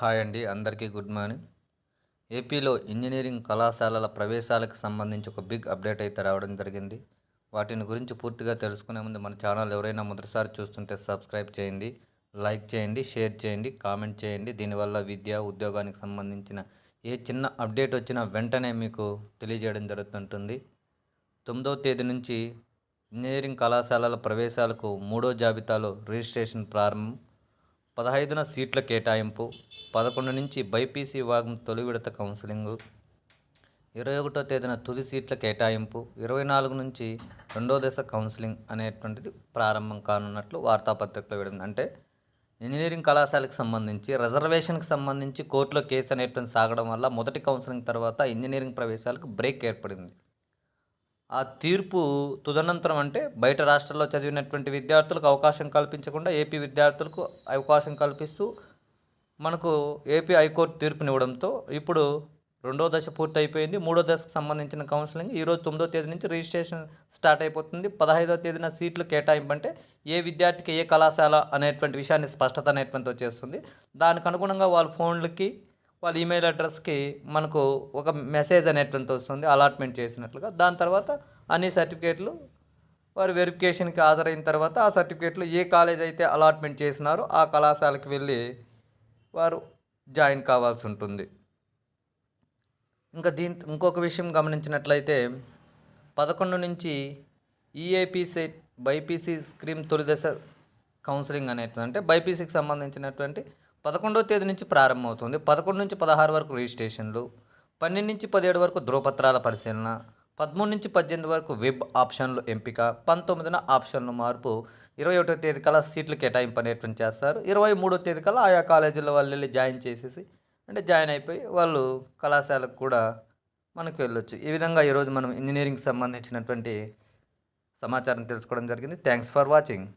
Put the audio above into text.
Hi అండి, అందరికీ good morning. ఏపీలో ఇంజనీరింగ్ కళాశాలల ప్రవేశాలకు సంబంధించి ఒక బిగ్ అప్డేట్ అయితే రావడం జరిగింది. వాటిని గురించి పూర్తిగా తెలుసుకునే ముందు మన ఛానల్ ఎవరైనా మొదటిసారి చూస్తుంటే సబ్స్క్రైబ్ చేయండి, లైక్ చేయండి, షేర్ చేయండి, కామెంట్ చేయండి. దీనివల్ల విద్య, ఉద్యోగానికి సంబంధించిన ఏ చిన్న అప్డేట్ వచ్చినా వెంటనే మీకు తెలియజేయడం జరుగుతుంటుంది. 9వ తేదీ నుంచి ఇంజనీరింగ్ కళాశాలల ప్రవేశాలకు మూడో జాబితాలో రిజిస్ట్రేషన్ ప్రారంభం. 15న సీట్ల కేటాయింపు, 11 నుంచి బైపీసీ విభాగం తొలి విడత కౌన్సిలింగు, 21వ తేదీన తుది సీట్ల కేటాయింపు, 24 నుంచి రెండో దశ కౌన్సిలింగ్ అనేటువంటిది ప్రారంభం కానున్నట్లు వార్తాపత్రికలో విడింది. అంటే ఇంజనీరింగ్ కళాశాలకు సంబంధించి రిజర్వేషన్కి సంబంధించి కోర్టులో కేసు అనేటువంటి సాగడం వల్ల మొదటి కౌన్సిలింగ్ తర్వాత ఇంజనీరింగ్ ప్రవేశాలకు బ్రేక్ ఏర్పడింది. ఆ తీర్పు తుదనంతరం అంటే బయట రాష్ట్రాల్లో చదివినటువంటి విద్యార్థులకు అవకాశం కల్పించకుండా ఏపీ విద్యార్థులకు అవకాశం కల్పిస్తూ మనకు ఏపీ హైకోర్టు తీర్పునివ్వడంతో ఇప్పుడు రెండో దశ పూర్తి అయిపోయింది. మూడో దశకు సంబంధించిన కౌన్సిలింగ్ ఈరోజు 9వ తేదీ నుంచి రిజిస్ట్రేషన్ స్టార్ట్ అయిపోతుంది. 15వ తేదీన సీట్లు కేటాయింపు అంటే ఏ విద్యార్థికి ఏ కళాశాల అనేటువంటి విషయాన్ని స్పష్టత అనేటువంటి వచ్చేస్తుంది. దానికి అనుగుణంగా వాళ్ళ ఫోన్లకి వాళ్ళ ఈమెయిల్ అడ్రస్కి మనకు ఒక మెసేజ్ అనేటువంటి వస్తుంది అలాట్మెంట్ చేసినట్లుగా. దాని తర్వాత అన్ని సర్టిఫికేట్లు వారు వెరిఫికేషన్కి హాజరైన తర్వాత ఆ సర్టిఫికేట్లు ఏ కాలేజ్ అయితే అలాట్మెంట్ చేసినారో ఆ కళాశాలకు వెళ్ళి వారు జాయిన్ కావాల్సి ఉంటుంది. ఇంకా ఇంకొక విషయం గమనించినట్లయితే 11 నుంచి ఈఏపీ సెట్ బైపీసీ స్క్రీమ్ తొలి దశ కౌన్సిలింగ్ అనేటువంటి అంటే బైపీసీకి సంబంధించినటువంటి 11వ తేదీ నుంచి ప్రారంభమవుతుంది. 11 నుంచి 16 వరకు రిజిస్ట్రేషన్లు, 12 నుంచి 17 వరకు ధృవపత్రాల పరిశీలన, 13 నుంచి 18 వరకు వెబ్ ఆప్షన్లు ఎంపిక, 19న ఆప్షన్లు మార్పు, 21వ తేదీ కల్లా సీట్లు కేటాయింపు అనేటువంటి చేస్తారు. 23వ తేదీ కల్లా ఆయా కాలేజీల్లో వాళ్ళు వెళ్ళి జాయిన్ చేసేసి అంటే జాయిన్ అయిపోయి వాళ్ళు కళాశాలకు కూడా మనకు వెళ్ళొచ్చు. ఈ విధంగా ఈరోజు మనం ఇంజనీరింగ్కి సంబంధించినటువంటి సమాచారం తెలుసుకోవడం జరిగింది. Thanks for watching.